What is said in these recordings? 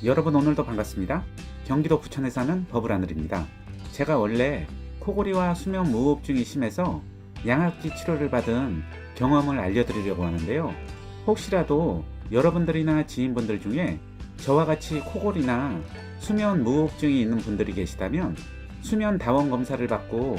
여러분 오늘도 반갑습니다. 경기도 부천에 사는 버블하늘입니다. 제가 원래 코골이와 수면 무호흡증이 심해서 양압기 치료를 받은 경험을 알려드리려고 하는데요. 혹시라도 여러분들이나 지인분들 중에 저와 같이 코골이나 수면 무호흡증이 있는 분들이 계시다면 수면 다원 검사를 받고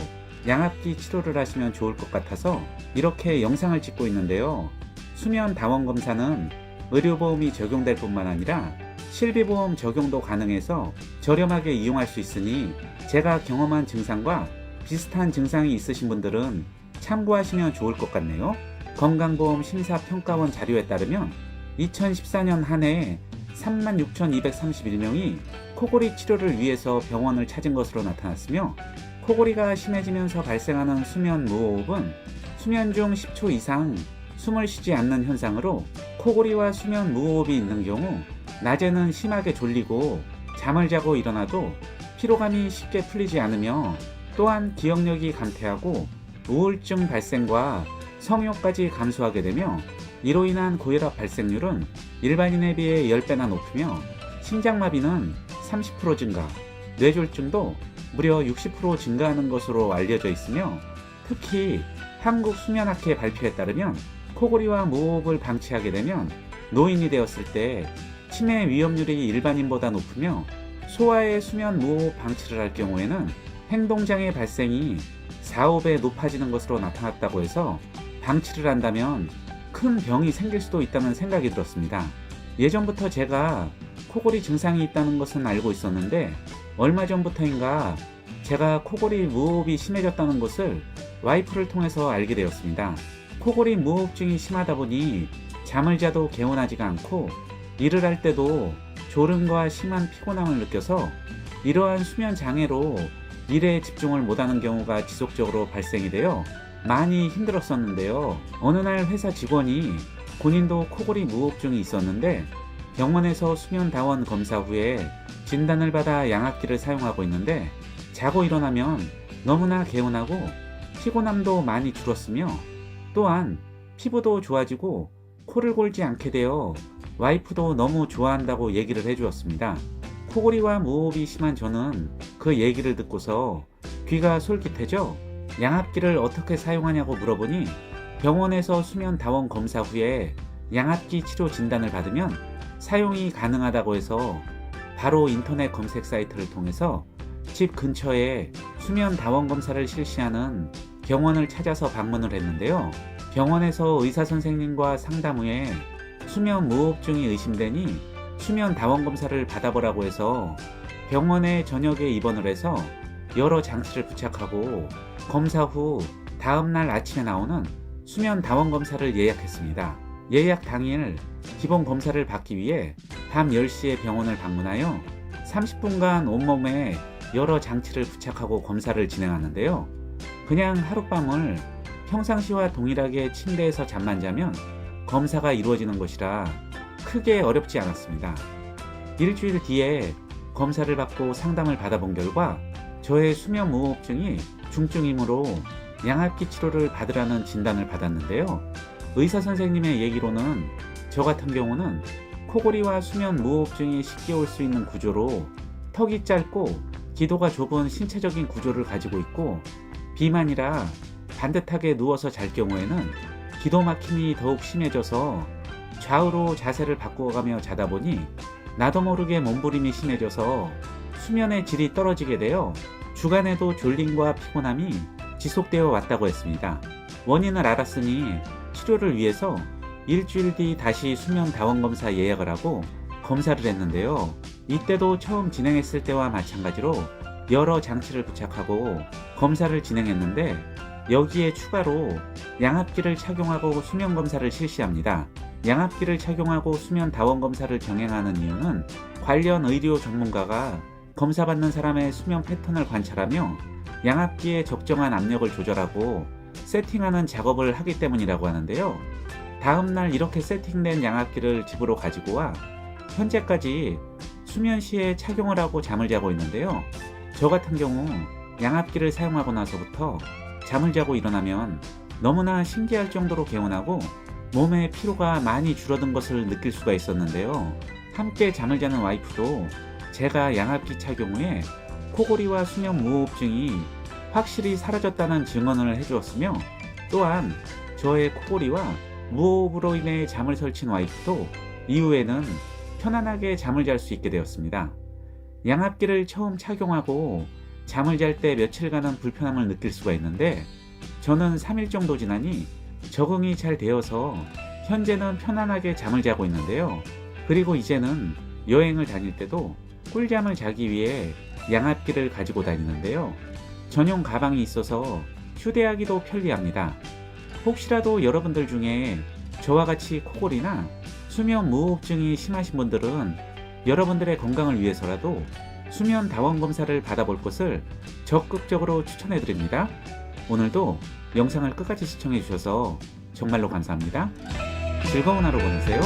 양압기 치료를 하시면 좋을 것 같아서 이렇게 영상을 찍고 있는데요. 수면 다원 검사는 의료보험이 적용될 뿐만 아니라 실비보험 적용도 가능해서 저렴하게 이용할 수 있으니 제가 경험한 증상과 비슷한 증상이 있으신 분들은 참고하시면 좋을 것 같네요. 건강보험 심사평가원 자료에 따르면 2014년 한 해 36,231명이 코골이 치료를 위해서 병원을 찾은 것으로 나타났으며, 코골이가 심해지면서 발생하는 수면 무호흡은 수면 중 10초 이상 숨을 쉬지 않는 현상으로, 코골이와 수면 무호흡이 있는 경우 낮에는 심하게 졸리고 잠을 자고 일어나도 피로감이 쉽게 풀리지 않으며, 또한 기억력이 감퇴하고 우울증 발생과 성욕까지 감소하게 되며, 이로 인한 고혈압 발생률은 일반인에 비해 10배나 높으며 심장마비는 30% 증가, 뇌졸중도 무려 60% 증가하는 것으로 알려져 있으며, 특히 한국수면학회 발표에 따르면 코골이와 무호흡을 방치하게 되면 노인이 되었을 때 치매 위험률이 일반인보다 높으며, 소아의 수면 무호흡 방치를 할 경우에는 행동장애 발생이 4, 5배 높아지는 것으로 나타났다고 해서 방치를 한다면 큰 병이 생길 수도 있다는 생각이 들었습니다. 예전부터 제가 코골이 증상이 있다는 것은 알고 있었는데, 얼마 전부터인가 제가 코골이 무호흡이 심해졌다는 것을 와이프를 통해서 알게 되었습니다. 코골이 무호흡증이 심하다 보니 잠을 자도 개운하지가 않고 일을 할 때도 졸음과 심한 피곤함을 느껴서 이러한 수면 장애로 일에 집중을 못하는 경우가 지속적으로 발생이 되어 많이 힘들었었는데요. 어느 날 회사 직원이 본인도 코골이 무호흡증이 있었는데 병원에서 수면 다원 검사 후에 진단을 받아 양압기를 사용하고 있는데, 자고 일어나면 너무나 개운하고 피곤함도 많이 줄었으며, 또한 피부도 좋아지고 코를 골지 않게 되어 와이프도 너무 좋아한다고 얘기를 해주었습니다. 코골이와 무호흡이 심한 저는 그 얘기를 듣고서 귀가 솔깃해져 양압기를 어떻게 사용하냐고 물어보니, 병원에서 수면 다원 검사 후에 양압기 치료 진단을 받으면 사용이 가능하다고 해서 바로 인터넷 검색 사이트를 통해서 집 근처에 수면 다원 검사를 실시하는 병원을 찾아서 방문을 했는데요. 병원에서 의사 선생님과 상담 후에 수면 무호흡증이 의심되니 수면 다원 검사를 받아보라고 해서 병원에 저녁에 입원을 해서 여러 장치를 부착하고 검사 후 다음날 아침에 나오는 수면 다원 검사를 예약했습니다. 예약 당일 기본 검사를 받기 위해 밤 10시에 병원을 방문하여 30분간 온몸에 여러 장치를 부착하고 검사를 진행하는데요. 그냥 하룻밤을 평상시와 동일하게 침대에서 잠만 자면 검사가 이루어지는 것이라 크게 어렵지 않았습니다. 일주일 뒤에 검사를 받고 상담을 받아본 결과 저의 수면 무호흡증이 중증이므로 양압기 치료를 받으라는 진단을 받았는데요. 의사 선생님의 얘기로는 저 같은 경우는 코골이와 수면 무호흡증이 쉽게 올 수 있는 구조로 턱이 짧고 기도가 좁은 신체적인 구조를 가지고 있고, 비만이라 반듯하게 누워서 잘 경우에는 기도 막힘이 더욱 심해져서 좌우로 자세를 바꾸어가며 자다 보니 나도 모르게 몸부림이 심해져서 수면의 질이 떨어지게 되어 주간에도 졸림과 피곤함이 지속되어 왔다고 했습니다. 원인을 알았으니 치료를 위해서 일주일 뒤 다시 수면 다원 검사 예약을 하고 검사를 했는데요. 이때도 처음 진행했을 때와 마찬가지로 여러 장치를 부착하고 검사를 진행했는데, 여기에 추가로 양압기를 착용하고 수면 검사를 실시합니다. 양압기를 착용하고 수면 다원 검사를 병행하는 이유는 관련 의료 전문가가 검사받는 사람의 수면 패턴을 관찰하며 양압기에 적정한 압력을 조절하고 세팅하는 작업을 하기 때문이라고 하는데요. 다음날 이렇게 세팅된 양압기를 집으로 가지고 와 현재까지 수면 시에 착용을 하고 잠을 자고 있는데요. 저 같은 경우 양압기를 사용하고 나서부터 잠을 자고 일어나면 너무나 신기할 정도로 개운하고 몸의 피로가 많이 줄어든 것을 느낄 수가 있었는데요. 함께 잠을 자는 와이프도 제가 양압기 착용 후에 코골이와 수면 무호흡증이 확실히 사라졌다는 증언을 해주었으며, 또한 저의 코골이와 무호흡으로 인해 잠을 설친 와이프도 이후에는 편안하게 잠을 잘 수 있게 되었습니다. 양압기를 처음 착용하고 잠을 잘 때 며칠간은 불편함을 느낄 수가 있는데, 저는 3일 정도 지나니 적응이 잘 되어서 현재는 편안하게 잠을 자고 있는데요. 그리고 이제는 여행을 다닐 때도 꿀잠을 자기 위해 양압기를 가지고 다니는데요. 전용 가방이 있어서 휴대하기도 편리합니다. 혹시라도 여러분들 중에 저와 같이 코골이나 수면 무호흡증이 심하신 분들은 여러분들의 건강을 위해서라도 수면 다원 검사를 받아볼 것을 적극적으로 추천해 드립니다. 오늘도 영상을 끝까지 시청해 주셔서 정말로 감사합니다. 즐거운 하루 보내세요.